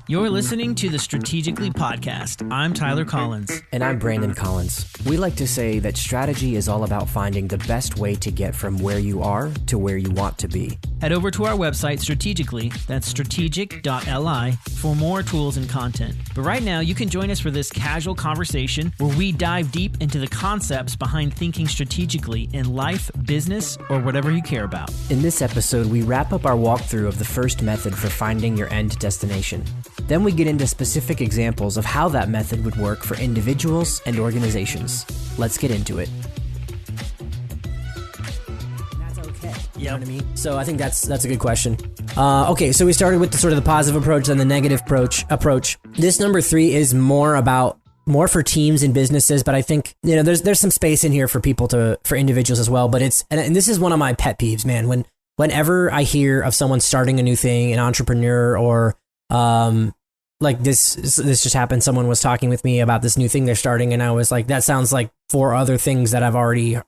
You're listening to the Strategically Podcast. I'm Tyler Collins. And I'm Brandon Collins. We like to say that strategy is all about finding the best way to get from where you are to where you want to be. Head over to our website, Strategically, that's strategic.li, for more tools and content. But right now, you can join us for this casual conversation where we dive deep into the concepts behind thinking strategically in life, business, or whatever you care about. In this episode, we wrap up our walkthrough of the first method for finding your end destination. Then we get into specific examples of how that method would work for individuals and organizations. Let's get into it. That's okay. You know what I mean? So I think that's a good question. Okay, so we started with the sort of the positive approach, then the negative approach. This number 3 is more for teams and businesses, but I think, you know, there's some space in here for for individuals as well. But and this is one of my pet peeves, man. Whenever I hear of someone starting a new thing, an entrepreneur, or like this just happened. Someone was talking with me about this new thing they're starting, and I was like, that sounds like 4 other things that I already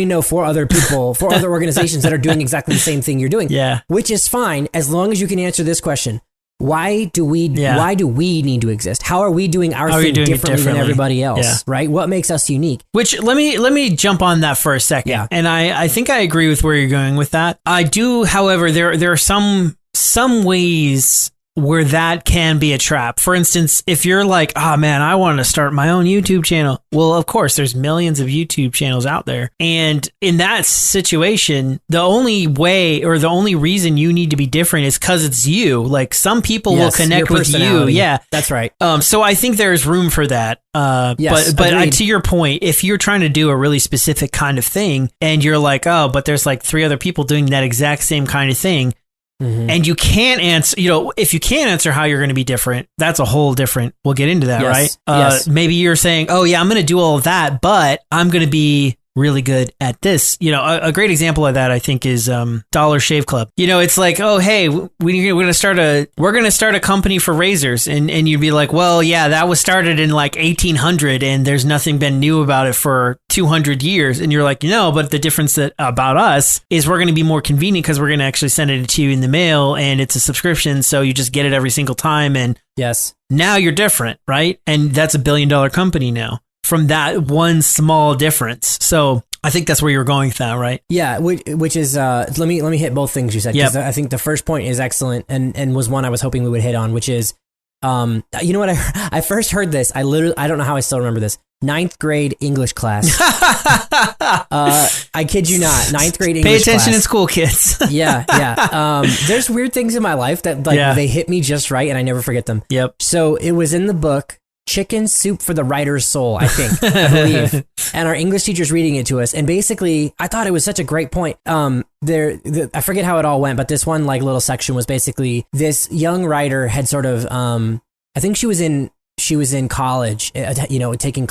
know 4 other people, 4 other organizations that are doing exactly the same thing you're doing. Yeah. Which is fine as long as you can answer this question. Why do we need to exist? How are we doing our thing differently than everybody else? Yeah. Right? What makes us unique? Which let me jump on that for a second. Yeah. And I think I agree with where you're going with that. I do, however, there are some ways where that can be a trap. For instance, if you're like, oh man, I want to start my own YouTube channel. Well, of course, there's millions of YouTube channels out there. And in that situation, the only way or the only reason you need to be different is because it's you. Like, some people will connect with you. Yeah, that's right. So I think there's room for that. Yes, but to your point, if you're trying to do a really specific kind of thing and you're like, oh, but there's like 3 other people doing that exact same kind of thing, mm-hmm. and you can't answer, if you can't answer how you're going to be different, that's a whole different, we'll get into that, yes. right? Yes. Maybe you're saying, oh yeah, I'm going to do all of that, but I'm going to be really good at this. A great example of that, I think, is Dollar Shave Club. It's like, oh, hey, we're going to start a company for razors. And you'd be like, well, yeah, that was started in like 1800 and there's nothing been new about it for 200 years. And you're like, no, but the difference about us is we're going to be more convenient because we're going to actually send it to you in the mail and it's a subscription. So you just get it every single time. And yes, now you're different, right? And that's $1 billion company now, from that one small difference. So I think that's where you're going with that, right? Yeah, which is let me hit both things you said, because I think the first point is excellent and was one I was hoping we would hit on, which is you know what, I first heard this, I don't know how I still remember this. 9th grade English class. I kid you not, 9th grade English class. Pay attention in school, kids. Yeah. There's weird things in my life that they hit me just right and I never forget them. Yep. So it was in the book Chicken Soup for the Writer's Soul, I believe. And our English teacher's reading it to us. And basically, I thought it was such a great point. I forget how it all went, but this one little section was basically this young writer had sort of, I think she was in college, taking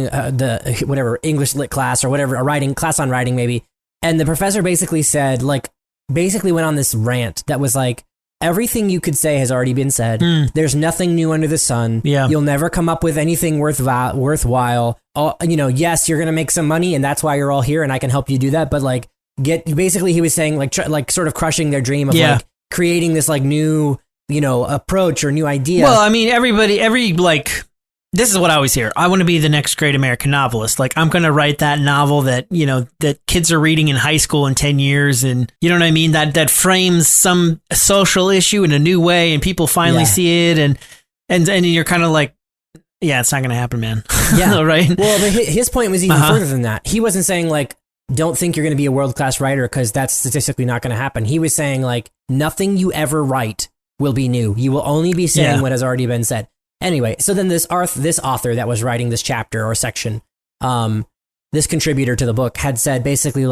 the whatever English lit class or whatever, a writing class on writing maybe. And the professor basically said, went on this rant that was like, everything you could say has already been said. There's nothing new under the sun. Yeah. You'll never come up with anything worthwhile. Yes, you're going to make some money and that's why you're all here and I can help you do that. But basically he was saying sort of crushing their dream of creating this new, approach or new idea. Well, I mean, this is what I always hear. I want to be the next great American novelist. I'm going to write that novel that, that kids are reading in high school in 10 years. And you know what I mean? That frames some social issue in a new way and people finally see it. And you're kind of like, yeah, it's not going to happen, man. Yeah. Right. Well, but his point was even further than that. He wasn't saying don't think you're going to be a world-class writer because that's statistically not going to happen. He was saying nothing you ever write will be new. You will only be saying what has already been said. Anyway, so then this author that was writing this chapter or section, this contributor to the book had said basically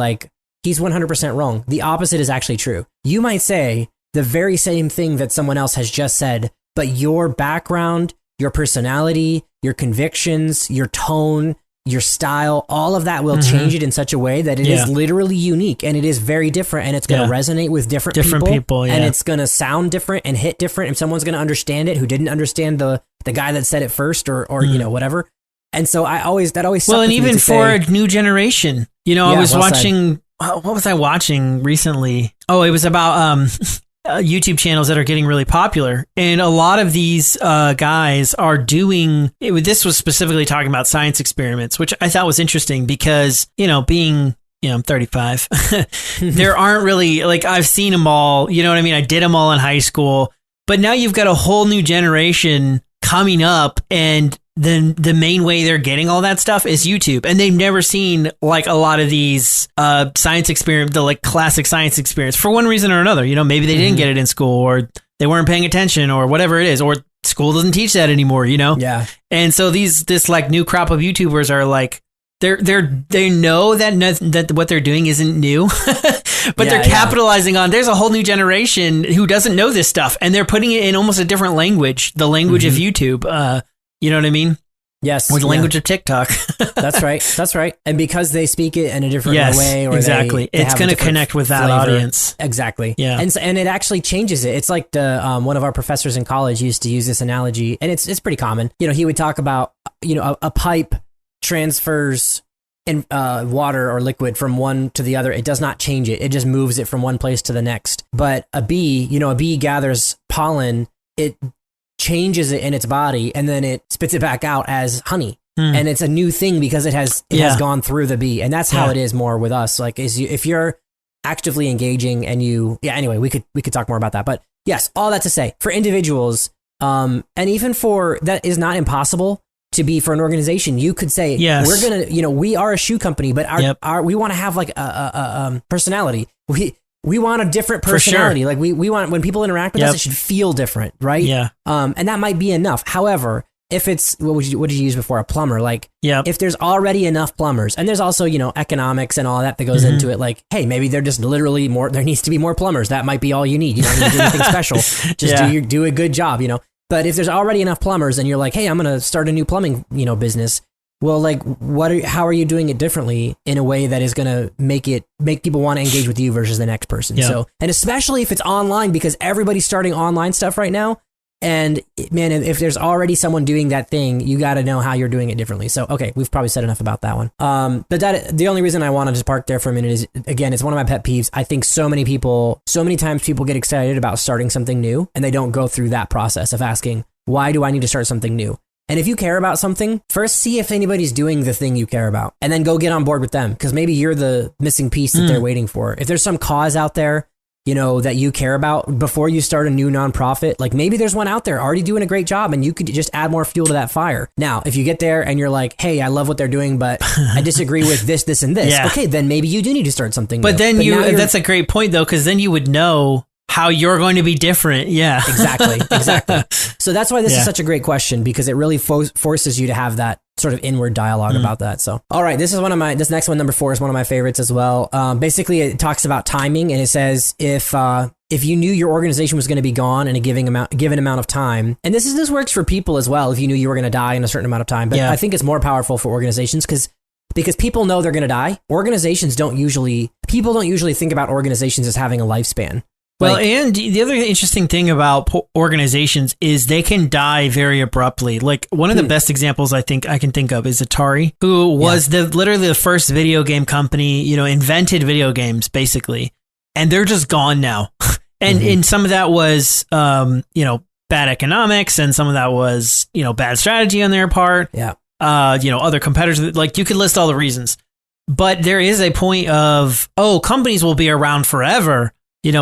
he's 100% wrong. The opposite is actually true. You might say the very same thing that someone else has just said, but your background, your personality, your convictions, your tone, your style, all of that will change it in such a way that it is literally unique and it is very different and it's going to resonate with different people and it's going to sound different and hit different and someone's going to understand it who didn't understand the guy that said it first or whatever. And so that always well, and even for a new generation, I was watching what was I watching recently? Oh, it was about YouTube channels that are getting really popular. And a lot of these guys are doing, this was specifically talking about science experiments, which I thought was interesting because, being, I'm 35, there aren't really, like, I've seen them all, you know what I mean? I did them all in high school, but now you've got a whole new generation coming up, and then the main way they're getting all that stuff is YouTube, and they've never seen like a lot of these science experiment, the like classic science experience for one reason or another. Maybe they didn't get it in school, or they weren't paying attention, or whatever it is, or school doesn't teach that anymore. Yeah. And so this like new crop of YouTubers are like they know that what they're doing isn't new, but they're capitalizing on. There's a whole new generation who doesn't know this stuff, and they're putting it in almost a different language, the language of YouTube. You know what I mean? Yes. Or the language of TikTok. That's right. And because they speak it in a different way, or exactly, it's going to connect with that audience. Exactly. Yeah. And it actually changes it. It's like the one of our professors in college used to use this analogy, and it's pretty common. He would talk about a pipe transfers in water or liquid from one to the other. It does not change it. It just moves it from one place to the next. But a bee gathers pollen. It changes it in its body, and then it spits it back out as honey. And it's a new thing because it has gone through the bee. And that's how it is more with us. Like, if you're actively engaging and anyway, we could talk more about that. But yes, all that to say, for individuals, and even for, that is not impossible to be for an organization. You could say, we're gonna, we are a shoe company, but we want to have like a personality. We want a different personality. Like we want, when people interact with us, it should feel different, right? Yeah. And that might be enough. However, if it's, what did you use before? A plumber? Like, if there's already enough plumbers, and there's also, economics and all that goes into it. Like, hey, maybe they're just literally more, there needs to be more plumbers. That might be all you need. You don't need to do anything special. Just do a good job, But if there's already enough plumbers and you're like, hey, I'm going to start a new plumbing, business. Well, like, how are you doing it differently in a way that is going to make people want to engage with you versus the next person? Yeah. So, and especially if it's online, because everybody's starting online stuff right now. And man, if there's already someone doing that thing, you got to know how you're doing it differently. So, okay, we've probably said enough about that one. But the only reason I want to just park there for a minute is, again, it's one of my pet peeves. I think so many times people get excited about starting something new, and they don't go through that process of asking, why do I need to start something new? And if you care about something, first see if anybody's doing the thing you care about, and then go get on board with them, because maybe you're the missing piece that they're waiting for. If there's some cause out there, that you care about before you start a new nonprofit, like maybe there's one out there already doing a great job, and you could just add more fuel to that fire. Now, if you get there and you're like, hey, I love what they're doing, but I disagree with this, this, and this. Okay, then maybe you do need to start something new. But then that's a great point though, because then you would know how you're going to be different. Yeah, exactly. So that's why this is such a great question, because it really forces you to have that sort of inward dialogue about that. So, all right, this next one, number 4, is one of my favorites as well. Basically, it talks about timing, and it says if you knew your organization was going to be gone in a given amount of time, and this works for people as well. If you knew you were going to die in a certain amount of time, but I think it's more powerful for organizations because people know they're going to die. People don't usually think about organizations as having a lifespan. Well, and the other interesting thing about organizations is they can die very abruptly. Like, one of the best examples I think I can think of is Atari, who was literally the first video game company, invented video games basically, and they're just gone now. And some of that was, bad economics, and some of that was, bad strategy on their part. Yeah. Other competitors, like, you could list all the reasons, but there is a point of, companies will be around forever.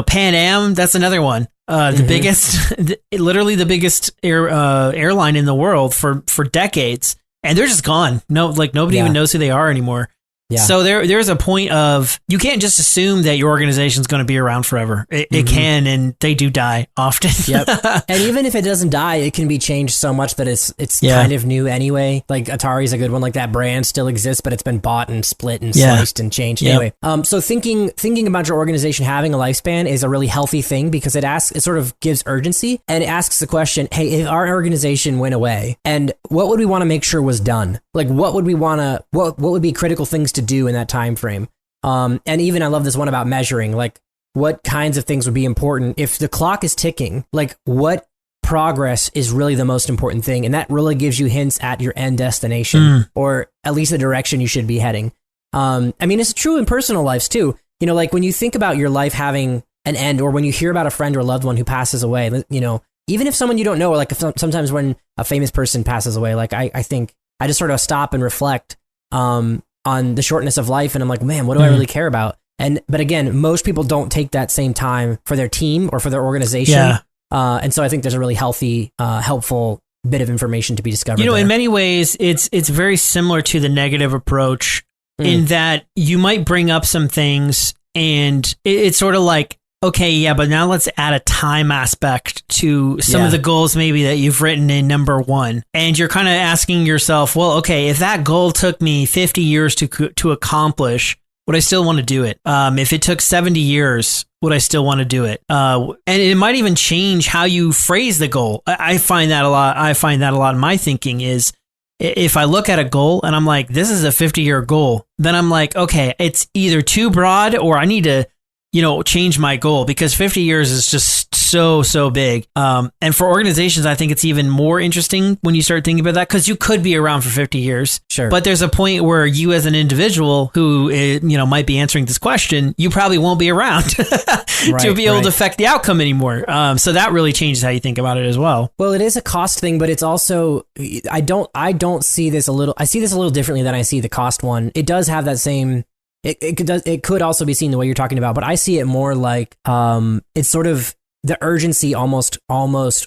Pan Am, that's another one. The biggest, literally the biggest airline in the world for decades, and they're just gone. No, like, nobody even knows who they are anymore. Yeah. So there's a point of, you can't just assume that your organization's going to be around forever. It can, and they do die often. Yep. And even if it doesn't die, it can be changed so much that it's kind of new anyway. Like, Atari's a good one. Like, that brand still exists, but it's been bought and split and sliced and changed anyway. So thinking about your organization having a lifespan is a really healthy thing, because it sort of gives urgency, and it asks the question, hey, if our organization went away, and what would we want to make sure was done? Like, what would be critical things to do in that time frame? And even, I love this one about measuring, like, what kinds of things would be important if the clock is ticking. Like, what progress is really the most important thing, and that really gives you hints at your end destination, or at least the direction you should be heading. I mean, it's true in personal lives too. you know, like when you think about your life having an end, or when you hear about a friend or loved one who passes away, you know, even if someone you don't know, or like sometimes when a famous person passes away, like I think I just sort of stop and reflect on the shortness of life. And I'm like, man, what do I really care about? But again, most people don't take that same time for their team or for their organization. Yeah. And so I think there's a really healthy, helpful bit of information to be discovered. You know, there. in many ways, it's very similar to the negative approach in that you might bring up some things and it's sort of like, okay, yeah, but now let's add a time aspect to some of the goals maybe that you've written in number 1. And you're kind of asking yourself, well, okay, if that goal took me 50 years to accomplish, would I still want to do it? If it took 70 years, would I still want to do it? And it might even change how you phrase the goal. I find that a lot. I find that a lot in my thinking is if I look at a goal and I'm like, this is a 50-year goal, then I'm like, okay, it's either too broad or I need to, you know, change my goal because 50 years is just so big. And for organizations, I think it's even more interesting when you start thinking about that because you could be around for 50 years. Sure. But there's a point where you as an individual who, you know, might be answering this question, you probably won't be around to be able to affect the outcome anymore. So that really changes how you think about it as well. Well, it is a cost thing, but it's also, I don't see this I see this a little differently than I see the cost one. It does have that same, it could also be seen the way you're talking about, but I see it more like it's sort of the urgency almost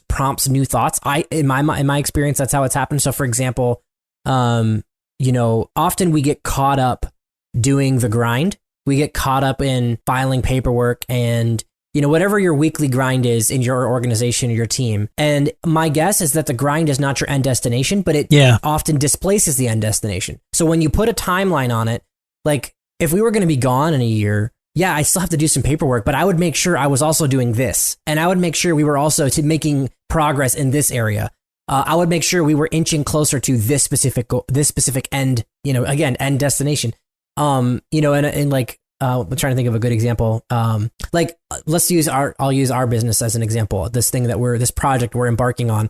prompts new thoughts. In my experience, that's how it's happened. So, for example, you know, often we get caught up doing the grind. We get caught up in filing paperwork and, you know, whatever your weekly grind is in your organization or your team. And my guess is that the grind is not your end destination, but it often displaces the end destination. So when you put a timeline on it, like if we were going to be gone in a year, yeah, I still have to do some paperwork, but I would make sure I was also doing this. And I would make sure we were also making progress in this area. I would make sure we were inching closer to this specific end, you know, again, end destination. You know, and like, I'm trying to think of a good example. Like I'll use our business as an example. This project we're embarking on.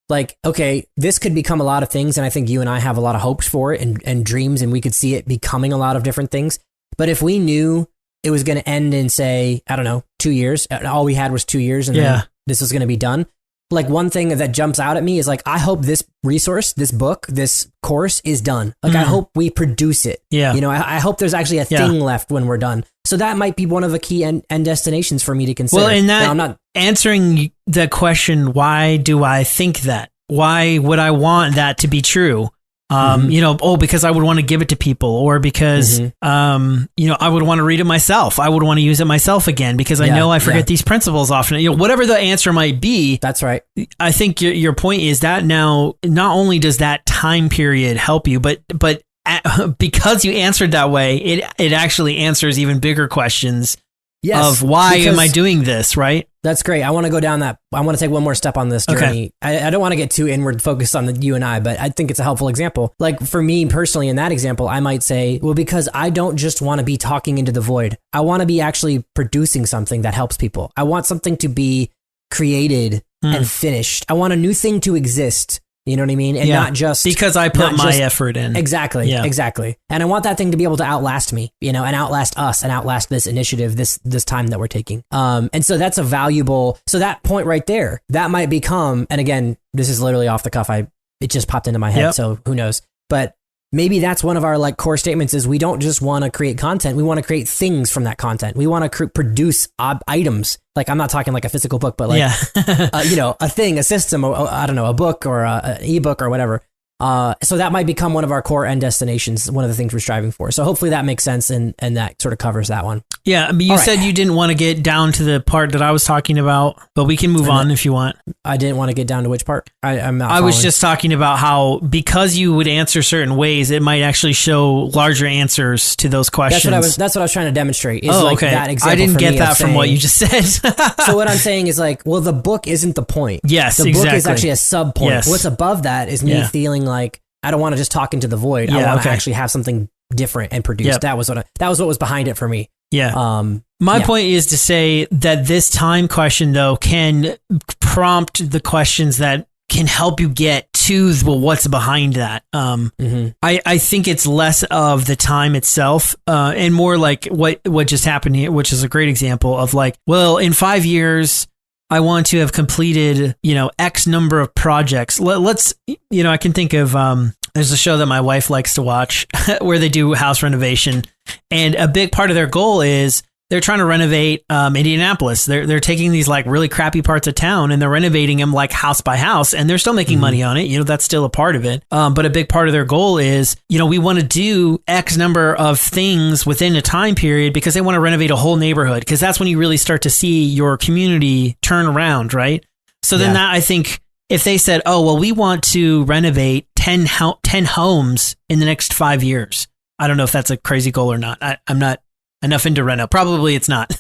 Like, okay, this could become a lot of things. And I think you and I have a lot of hopes for it and dreams, and we could see it becoming a lot of different things. But if we knew it was going to end in, say, I don't know, 2 years, and all we had was 2 years and then this was going to be done. Like one thing that jumps out at me is like, I hope this resource, this book, this course is done. Like, I hope we produce it. Yeah. You know, I hope there's actually a thing left when we're done. So that might be one of the key end destinations for me to consider. Well, in that, now, I'm not answering the question, why do I think that? Why would I want that to be true? You know, because I would want to give it to people, or because, you know, I would want to read it myself. I would want to use it myself again because I know I forget these principles often. You know, whatever the answer might be. That's right. I think your point is that now, not only does that time period help you, but because you answered that way, it actually answers even bigger questions of why am I doing this, right? That's great. I want to go down that. I want to take one more step on this journey. Okay. I don't want to get too inward focused on you and I, but I think it's a helpful example. Like for me personally, in that example, I might say, well, because I don't just want to be talking into the void. I want to be actually producing something that helps people. I want something to be created and finished. I want a new thing to exist. You know what I mean? And not just because I put my effort in. Exactly. Yeah. Exactly. And I want that thing to be able to outlast me, you know, and outlast us and outlast this initiative, this time that we're taking. And so that's a valuable, so that point right there, that might become, and again, this is literally off the cuff. It just popped into my head. So who knows, but maybe that's one of our like core statements is we don't just want to create content. We want to create things from that content. We want to produce items. Like, I'm not talking like a physical book, but like, you know, a thing, a system, or I don't know, a book or an ebook or whatever. So that might become one of our core end destinations, one of the things we're striving for. So hopefully that makes sense, and that sort of covers that one. Yeah, I mean, you said you didn't want to get down to the part that I was talking about, but we can move on if you want. I didn't want to get down to which part? I'm not I was just talking about how, because you would answer certain ways, it might actually show larger answers to those questions. That's what I was trying to demonstrate. Is that example I didn't get that from what you just said. So what I'm saying is like, well, the book isn't the point. Yes, the book is actually a sub point. Yes. What's above that is me feeling like I don't want to just talk into the void. I want to actually have something different and produce. That was what was behind it for me. Yeah. My point is to say that this time question, though, can prompt the questions that can help you get to what's behind that. I think it's less of the time itself and more like what just happened here, which is a great example of like, well, in 5 years, I want to have completed, X number of projects. Let's, I can think of, there's a show that my wife likes to watch where they do house renovation. And a big part of their goal is they're trying to renovate Indianapolis. They're taking these like really crappy parts of town and they're renovating them like house by house, and they're still making money on it. That's still a part of it. But a big part of their goal is, we want to do X number of things within a time period because they want to renovate a whole neighborhood, because that's when you really start to see your community turn around, right? So then that, I think, if they said, oh, well, we want to renovate 10 homes in the next 5 years. I don't know if that's a crazy goal or not. I'm not enough into reno. Probably it's not.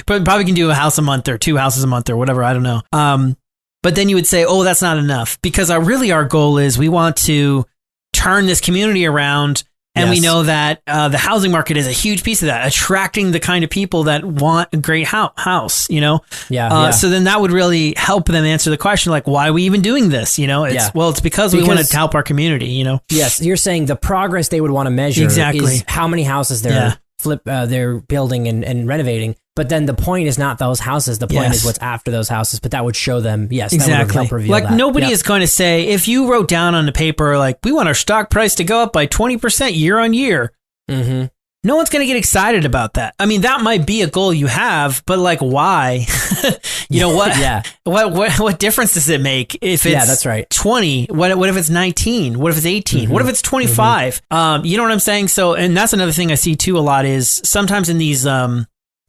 Probably can do a house a month or 2 houses a month or whatever. I don't know. But then you would say, oh, that's not enough, because our goal is we want to turn this community around. And we know that the housing market is a huge piece of that, attracting the kind of people that want a great house, So then that would really help them answer the question, like, why are we even doing this? It's because we want to help our community, Yes. You're saying the progress they would want to measure is how many houses they're building and renovating. But then the point is not those houses. The point is what's after those houses. But that would show them, that would help reveal like that. Nobody is going to say, if you wrote down on the paper, like, we want our stock price to go up by 20% year on year. Mm-hmm. No one's going to get excited about that. I mean, that might be a goal you have, but like, why? What difference does it make if it's that's right. 20? What if it's 19? What if it's 18? What if it's 25? You know what I'm saying? So, and that's another thing I see too a lot is sometimes in these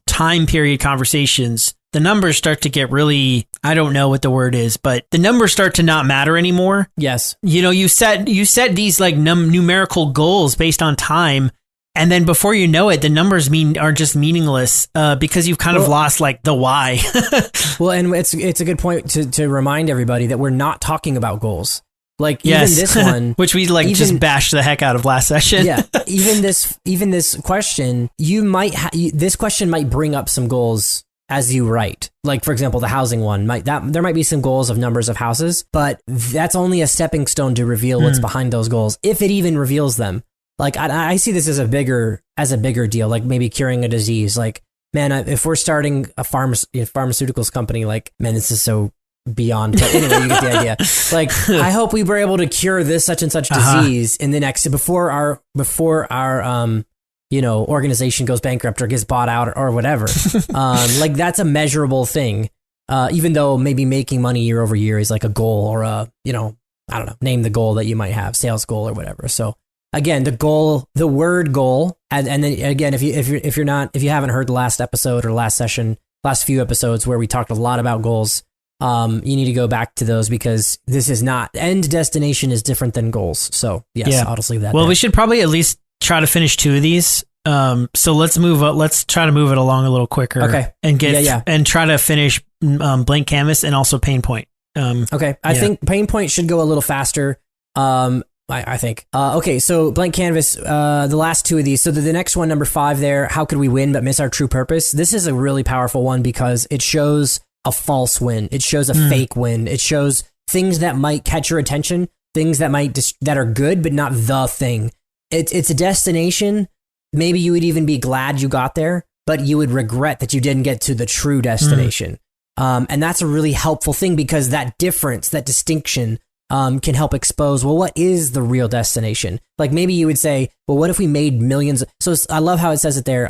time period conversations, the numbers start to get really, I don't know what the word is, but the numbers start to not matter anymore. Yes. You set these like numerical goals based on time. And then before you know it, the numbers are just meaningless because you've kind of lost like the why. Well, and it's a good point to remind everybody that we're not talking about goals. Like even this one, which we just bashed the heck out of last session. Yeah, even this question, this question might bring up some goals as you write. Like for example, the housing one there might be some goals of numbers of houses, but that's only a stepping stone to reveal what's behind those goals, if it even reveals them. Like I see this as a bigger deal, like maybe curing a disease. Like, man, if we're starting a pharmaceuticals company, like, man, this is so beyond. But anyway, you get the idea. Like, I hope we were able to cure this such and such disease in the next before our organization goes bankrupt or gets bought out or whatever. Like that's a measurable thing. Even though maybe making money year over year is like a goal or I don't know, name the goal that you might have, sales goal or whatever. So again, the word goal, and then again, if you haven't heard the last episode or last few episodes where we talked a lot about goals, you need to go back to those because this is not end destination is different than goals. So yes, I'll just leave that. Well, there. We should probably at least try to finish 2 of these. So let's try to move it along a little quicker. Okay. And and try to finish Blank Canvas and also Pain Point. Okay. I think Pain Point should go a little faster. I think. Okay, so Blank Canvas, the last 2 of these. So the next one, number 5 there, how could we win but miss our true purpose? This is a really powerful one because it shows a false win. It shows a fake win. It shows things that might catch your attention, things that that are good, but not the thing. It's a destination. Maybe you would even be glad you got there, but you would regret that you didn't get to the true destination. And that's a really helpful thing because that difference, that distinction, can help expose, well, what is the real destination? Like maybe you would say, well, what if we made millions? So I love how it says it there.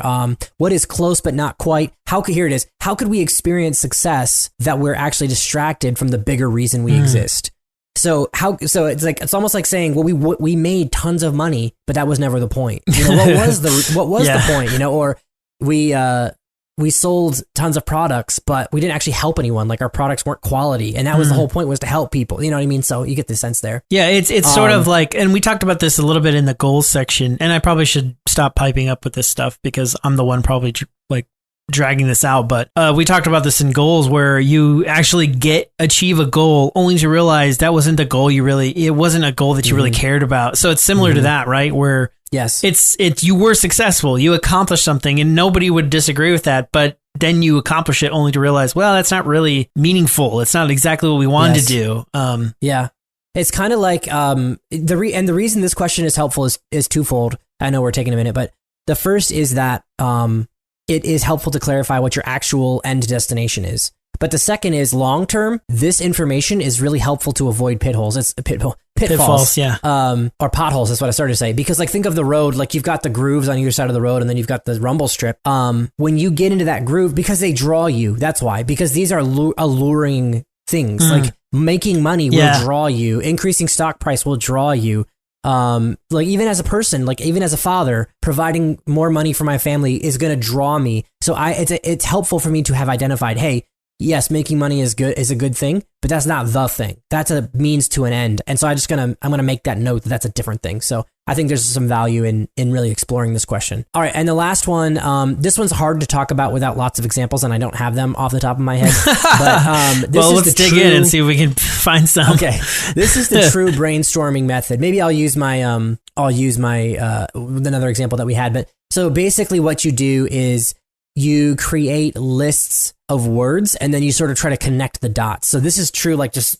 What is close but not quite? Here it is. How could we experience success that we're actually distracted from the bigger reason we exist? So it's almost like saying, well, we made tons of money, but that was never the point. What was the point? Or we sold tons of products, but we didn't actually help anyone. Like our products weren't quality. And that was the whole point, was to help people. You know what I mean? So you get the sense there. Yeah, it's sort of like, and we talked about this a little bit in the goals section, and I probably should stop piping up with this stuff because I'm the one probably like dragging this out. But we talked about this in goals where you actually achieve a goal only to realize that wasn't the goal it wasn't a goal that you really cared about. So it's similar to that, right? Where yes, it's you were successful, you accomplished something, and nobody would disagree with that. But then you accomplish it only to realize, well, that's not really meaningful. It's not exactly what we wanted to do. Yeah. It's kind of like the reason this question is helpful is twofold. I know we're taking a minute, but the first is that it is helpful to clarify what your actual end destination is. But the second is long term. This information is really helpful to avoid pitfalls. It's pitfalls, yeah, or potholes. That's what I started to say. Because like think of the road, like you've got the grooves on either side of the road, and then you've got the rumble strip. When you get into that groove, because they draw you. That's why. Because these are alluring things. Like making money will draw you. Increasing stock price will draw you. Like even as a person, like even as a father, providing more money for my family is going to draw me. So it's helpful for me to have identified, hey, yes, making money is a good thing, but that's not the thing. That's a means to an end. And so I'm going to make that note that that's a different thing. So I think there's some value in really exploring this question. All right. And the last one, this one's hard to talk about without lots of examples, and I don't have them off the top of my head. But let's dig in and see if we can find some. Okay. This is the true brainstorming method. Maybe I'll use my another example that we had. But so basically what you do is you create lists of words and then you sort of try to connect the dots. So this is true, like just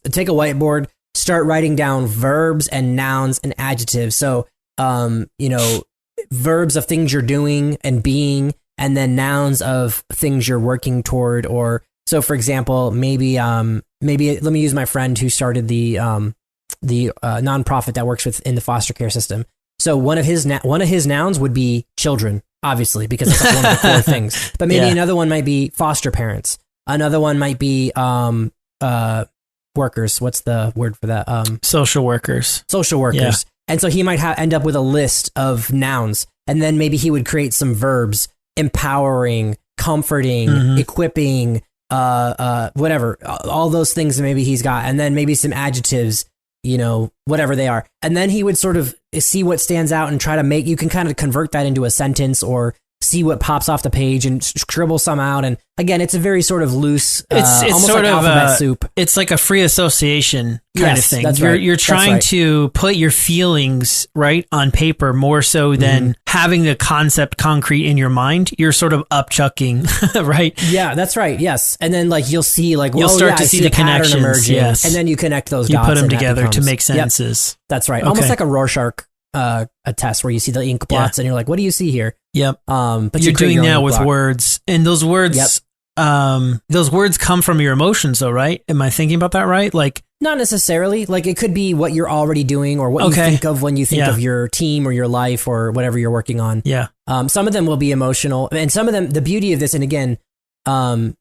take a whiteboard, start writing down verbs and nouns and adjectives. So, verbs of things you're doing and being, and then nouns of things you're working toward. Or so, for example, maybe let me use my friend who started the nonprofit that works in the foster care system. So one of his nouns would be children, obviously, because it's like one of the core things. But maybe another one might be foster parents. Another one might be workers. What's the word for that? Social workers. Social workers. Yeah. And so he might end up with a list of nouns, and then maybe he would create some verbs: empowering, comforting, equipping, whatever. All those things that maybe he's got, and then maybe some adjectives. Whatever they are. And then he would sort of see what stands out and try to you can kind of convert that into a sentence or see what pops off the page and scribble some out. And again, it's a very sort of loose, it's almost sort like of alphabet soup. It's like a free association kind of thing. That's You're trying to put your feelings right on paper more so than having the concept concrete in your mind. You're sort of upchucking, right? Yeah, that's right. Yes. And then like you'll see you'll start to see the connections emerging, yes. And then you connect those you dots. You put them together to make sentences. Yep. That's right. Okay. Almost like a Rorschach a test where you see the ink blots and you're like, what do you see here? Yep. But you're doing that with words, and those words, those words come from your emotions, though, right? Am I thinking about that right? Like, not necessarily. Like, it could be what you're already doing or what you think of when you think of your team or your life or whatever you're working on. Yeah. Some of them will be emotional, and some of them, the beauty of this, and again,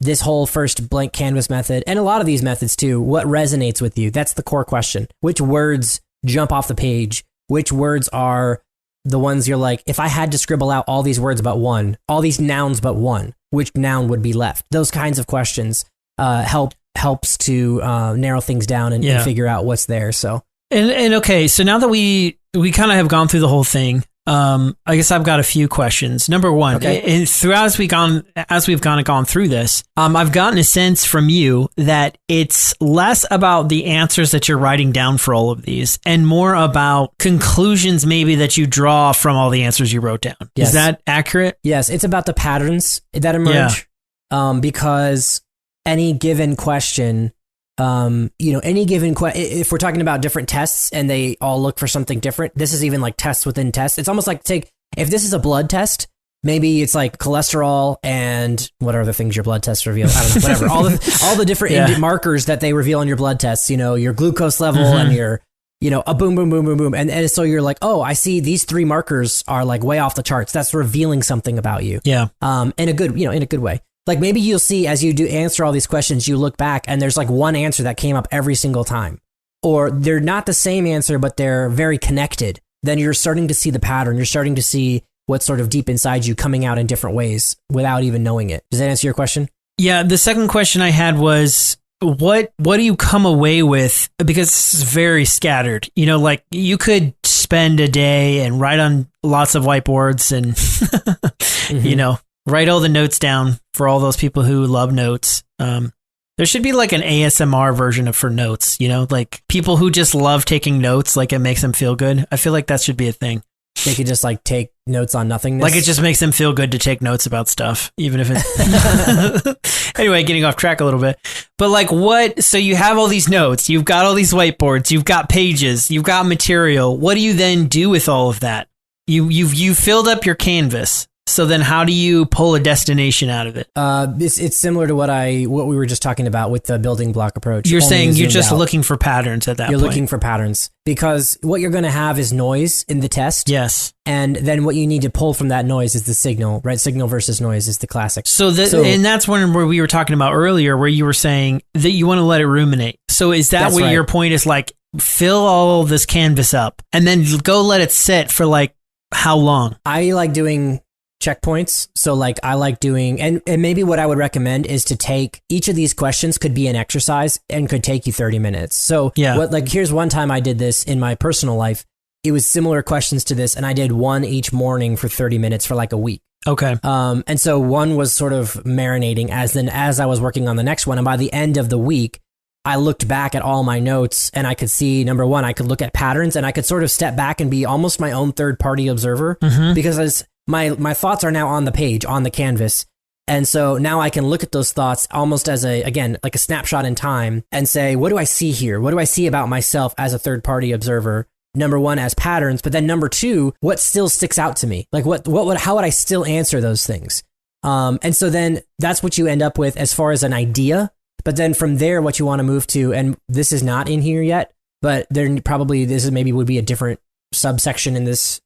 this whole first blank canvas method, and a lot of these methods too, what resonates with you? That's the core question. Which words jump off the page? Which words are the ones you're like, if I had to scribble out all these words but one, all these nouns but one, which noun would be left? Those kinds of questions helps to narrow things down and figure out what's there. So and okay, so now that we kind of have gone through the whole thing, I guess I've got a few questions. Number one, and as we've gone through this, I've gotten a sense from you that it's less about the answers that you're writing down for all of these and more about conclusions maybe that you draw from all the answers you wrote down. Yes. Is that accurate? Yes, it's about the patterns that emerge. Because any given question, if we're talking about different tests and they all look for something different, this is even like tests within tests. It's almost like if this is a blood test, maybe it's like cholesterol and what are the things your blood tests reveal? I don't know, whatever. all the different markers that they reveal on your blood tests, your glucose level and your, a boom, boom, boom, boom, boom. And so you're like, oh, I see these 3 markers are like way off the charts. That's revealing something about you. Yeah. In a good way. Like maybe you'll see as you do answer all these questions, you look back and there's like one answer that came up every single time, or they're not the same answer, but they're very connected. Then you're starting to see the pattern. You're starting to see what's sort of deep inside you coming out in different ways without even knowing it. Does that answer your question? Yeah. The second question I had was, what do you come away with? Because this is very scattered. Like you could spend a day and write on lots of whiteboards and, write all the notes down for all those people who love notes. There should be like an ASMR version for notes, like people who just love taking notes, like it makes them feel good. I feel like that should be a thing. they could just like take notes on nothingness. Like it just makes them feel good to take notes about stuff, even if it's anyway, getting off track a little bit. But like so you have all these notes, you've got all these whiteboards, you've got pages, you've got material. What do you then do with all of that? You've filled up your canvas. So then how do you pull a destination out of it? It's similar to what we were just talking about with the building block approach. You're saying you're just looking for patterns at that point. You're looking for patterns because what you're going to have is noise in the test. Yes. And then what you need to pull from that noise is the signal, right? Signal versus noise is the classic. And that's one where we were talking about earlier, where you were saying that you want to let it ruminate. So is that what your point is, like, fill all this canvas up and then go let it sit for like how long? I like doing checkpoints. So like I like doing, and maybe what I would recommend is to take each of these questions could be an exercise and could take you 30 minutes. So here's one time I did this in my personal life. It was similar questions to this, and I did one each morning for 30 minutes for like a week. Okay. And so one was sort of marinating as I was working on the next one. And by the end of the week, I looked back at all my notes and I could see, number one, I could look at patterns and I could sort of step back and be almost my own third party observer because as my thoughts are now on the page, on the canvas. And so now I can look at those thoughts almost as like a snapshot in time and say, what do I see here? What do I see about myself as a third party observer? Number one, as patterns, but then number two, what still sticks out to me? Like how would I still answer those things? And so then that's what you end up with as far as an idea. But then from there, what you want to move to, and this is not in here yet, but maybe would be a different subsection in this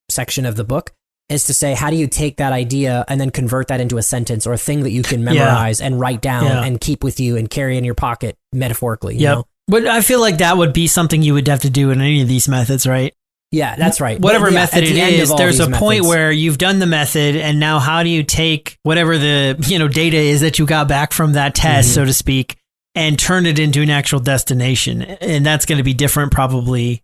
section of the book, is to say, how do you take that idea and then convert that into a sentence or a thing that you can memorize and write down and keep with you and carry in your pocket metaphorically? You know? But I feel like that would be something you would have to do in any of these methods, right? Yeah, that's right. Whatever method it is, there's a point where you've done the method, and now how do you take whatever the data is that you got back from that test, so to speak, and turn it into an actual destination? And that's going to be different probably.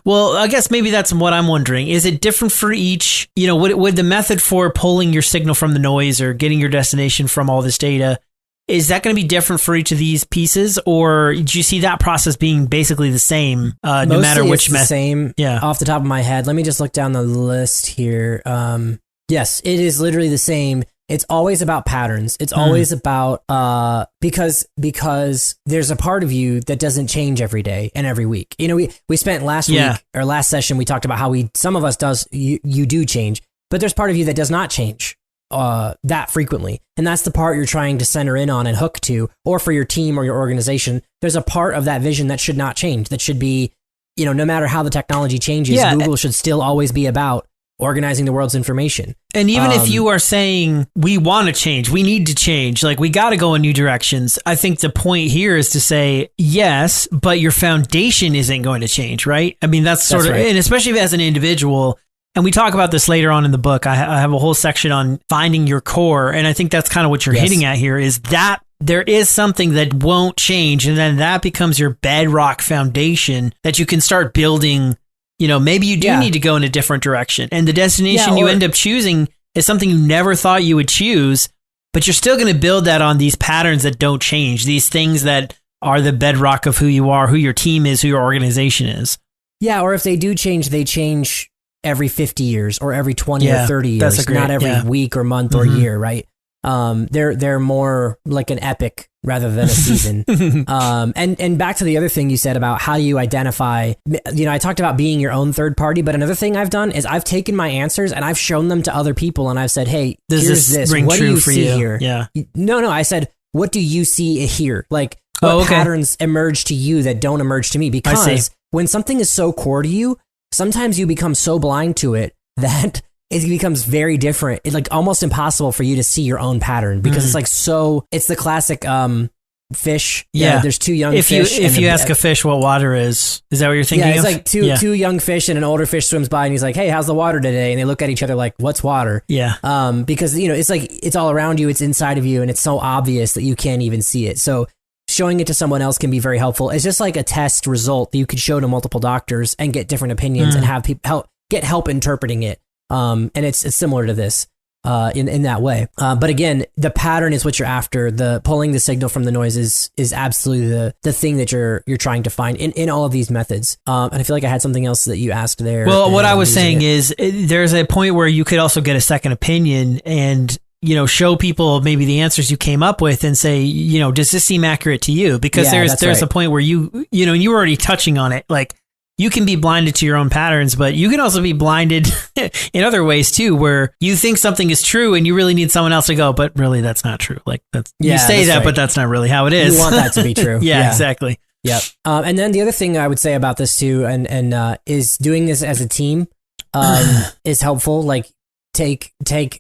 Well, I guess maybe that's what I'm wondering. Is it different for each? Would the method for pulling your signal from the noise or getting your destination from all this data, is that going to be different for each of these pieces, or do you see that process being basically the same, no matter which method? Same. Yeah. Off the top of my head, let me just look down the list here. Yes, it is literally the same. It's always about patterns. It's always about because there's a part of you that doesn't change every day and every week. We spent last week or last session, we talked about how some of us you do change, but there's part of you that does not change that frequently. And that's the part you're trying to center in on and hook to, or for your team or your organization. There's a part of that vision that should not change, that should be, no matter how the technology changes, Google should still always be about organizing the world's information. And even if you are saying, we want to change, we need to change, like we got to go in new directions, I think the point here is to say, yes, but your foundation isn't going to change, right? I mean, that's right. And especially as an individual, and we talk about this later on in the book, I have a whole section on finding your core. And I think that's kind of what you're hitting at here, is that there is something that won't change. And then that becomes your bedrock foundation that you can start building. Maybe you do need to go in a different direction. And the destination you end up choosing is something you never thought you would choose, but you're still going to build that on these patterns that don't change, these things that are the bedrock of who you are, who your team is, who your organization is. Yeah, or if they do change, they change every 50 years or every 20 or 30 years, not every week or month or year, right? They're more like an epic rather than a season. And back to the other thing you said about how you identify, I talked about being your own third party, but another thing I've done is I've taken my answers and I've shown them to other people and I've said, hey, here's this. What do you see here? Yeah. No, I said, what do you see here? Like, what patterns emerge to you that don't emerge to me? Because when something is so core to you, sometimes you become so blind to it that it becomes very different. It's like almost impossible for you to see your own pattern because it's like it's the classic fish. Yeah. There's two young fish. If you ask a fish what water is that what you're thinking of? Yeah, it's like two young fish and an older fish swims by and he's like, hey, how's the water today? And they look at each other like, what's water? Yeah. Because, it's like, it's all around you, it's inside of you, and it's so obvious that you can't even see it. So showing it to someone else can be very helpful. It's just like a test result that you could show to multiple doctors and get different opinions and have people get help interpreting it. And it's similar to this. in that way. But again, the pattern is what you're after. The pulling the signal from the noise is absolutely the thing that you're trying to find in all of these methods. And I feel like I had something else that you asked there. Well, what I was saying is there's a point where you could also get a second opinion and, you know, show people maybe the answers you came up with and say, you know, does this seem accurate to you? Because there's a point where you know, and you were already touching on it, like, you can be blinded to your own patterns, but you can also be blinded in other ways too, where you think something is true and you really need someone else to go, but really that's not true. Like you say that, right. But that's not really how it is. You want that to be true. Yeah, exactly. Yep. And then the other thing I would say about this too, and is doing this as a team, is helpful. Like take,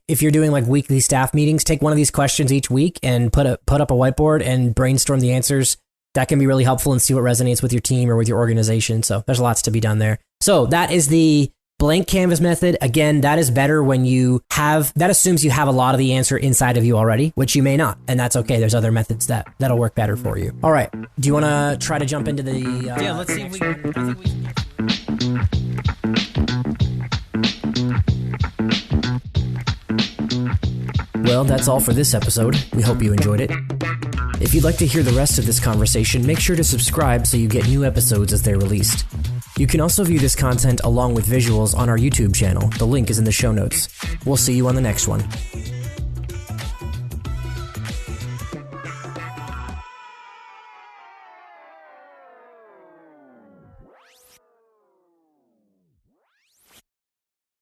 if you're doing like weekly staff meetings, take one of these questions each week and put up a whiteboard and brainstorm the answers. That can be really helpful and see what resonates with your team or with your organization. So there's lots to be done there. So that is the blank canvas method. Again, that is better when that assumes you have a lot of the answer inside of you already, which you may not. And that's okay. There's other methods that'll work better for you. All right. Do you want to try to jump into the... yeah, let's see if we can... Well, that's all for this episode. We hope you enjoyed it. If you'd like to hear the rest of this conversation, make sure to subscribe so you get new episodes as they're released. You can also view this content along with visuals on our YouTube channel. The link is in the show notes. We'll see you on the next one.